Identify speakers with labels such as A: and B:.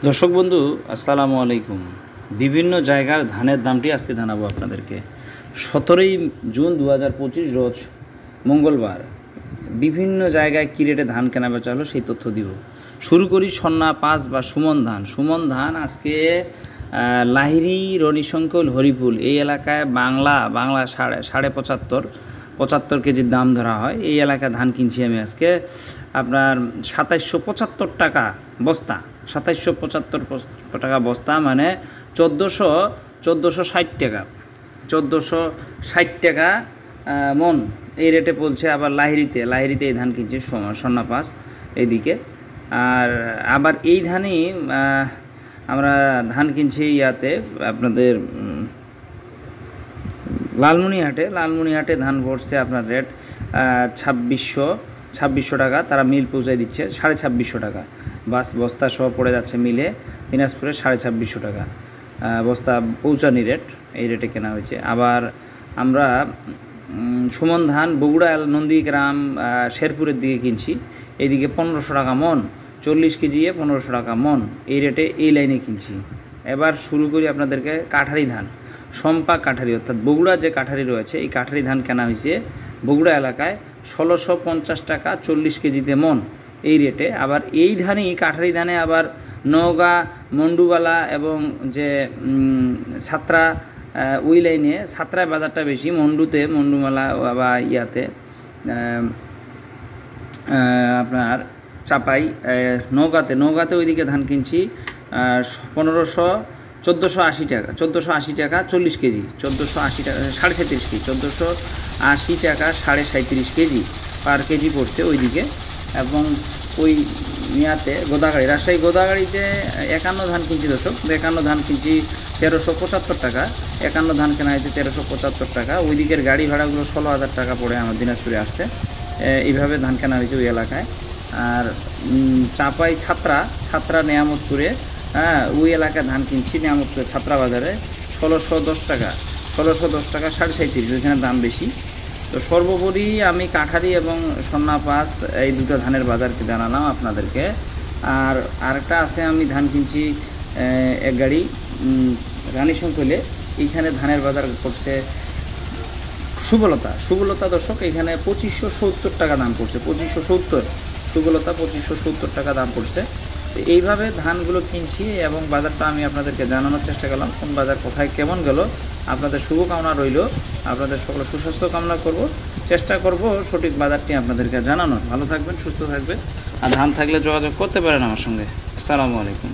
A: দর্শক বন্ধু আসসালামু আলাইকুম। বিভিন্ন জায়গার ধানের দামটি আজকে জানাবো আপনাদেরকে। 17ই জুন 2025 রোজ মঙ্গলবার বিভিন্ন জায়গায় কী রেটে ধান কেনা বেচা হলো সেই তথ্য দিব। শুরু করি সন্না 5 বা সুমন ধান। সুমন ধান আজকে লাহিড়ী, রনিশঙ্কল, হরিপুল এই এলাকায় বাংলা সাড়ে 75 কেজির দাম ধরা হয়। এই এলাকায় ধান কিনছি আমি আজকে আপনার 2775 টাকা বস্তা। 2775 টাকা বস্তা মানে 1460 টাকা, 1460 টাকা মন এই রেটে পড়ছে। আবার লাহিড়িতে এই ধান কিনছি সন্না 5 এইদিকে। আর আবার এই ধানই আমরা ধান কিনছি ইয়াতে আপনাদের লালমনিহাটে ধান পড়ছে আপনার রেট 2600 টাকা। তারা মিল পৌঁছায় দিচ্ছে 2650 টাকা। বস্তা সহ পড়ে যাচ্ছে মিলে দিনাজপুরে 2650 টাকা বস্তা পৌঁছানি রেট, এই রেটে কেনা হয়েছে। আবার আমরা সুমন ধান বগুড়া নন্দীগ্রাম শেরপুরের দিকে কিনছি, এইদিকে 1500 টাকা মন, 40 কেজি 1500 টাকা মন এই রেটে এই লাইনে কিনছি। এবার শুরু করি আপনাদেরকে কাঠারি ধান, সম্পা কাঠারি অর্থাৎ বগুড়া যে কাঠারি রয়েছে এই কাঠারি ধান কেনা হয়েছে বগুড়া এলাকায় 1650 টাকা 40 কেজিতে মন এই রেটে। আবার এই ধানই কাঠারি ধানে আবার নওগাঁ, মন্ডুবালা এবং যে ছাত্রা ওই লাইনে ছাত্রায় বাজারটা বেশি, মন্ডুমালা বা ইয়াতে আপনার চাপাই নওগাঁতে ওইদিকে ধান কিনছি 1480 টাকা 40 কেজি, 1480 টাকা 37.5 কেজি, 1480 টাকা 37.5 কেজি পার কেজি পড়ছে ওইদিকে। এবং ওই ইয়াতে রাজশাহী গোদাগাড়িতে 51 ধান কিনছি দর্শক, 51 ধান কিনছি 1375 টাকা, 51 ধান কেনা হয়েছে 1375 টাকা। ওই দিকের গাড়ি ভাড়াগুলো 16,000 টাকা পড়ে আমার দিনাজপুরে আসতে, এইভাবে ধান কেনা হয়েছে ওই এলাকায়। আর চাপাই ছাত্রা নেয়ামতপুরে ওই এলাকায় ধান কিনছি নেয়ামতপুরে ছাত্রা বাজারে 1610 টাকা 37.5, ওইখানে দাম বেশি। তো সর্বোপরি আমি কাঠারি এবং সন্না 5 এই দুটো ধানের বাজারকে জানালাম আপনাদেরকে। আর আরেকটা আছে, আমি ধান কিনছি এক গাড়ি রানীশঙ্কলে, এইখানে ধানের বাজার পড়ছে সুবলতা দর্শক, এখানে 2570 টাকা দাম পড়ছে, 2570 সুবলতা 2570 টাকা দাম পড়ছে। এইভাবে ধানগুলো কিনছি এবং বাজারটা আমি আপনাদেরকে জানানোর চেষ্টা করলাম, কোন বাজার কোথায় কেমন গেল। আপনাদের শুভকামনা রইল, আপনাদের সকলে সুস্বাস্থ্য কামনা করব, চেষ্টা করব সঠিক বাজারটি আপনাদেরকে জানানোর। ভালো থাকবেন, সুস্থ থাকবেন, আর ধান থাকলে যোগাযোগ করতে পারেন আমার সঙ্গে। আসসালামু আলাইকুম।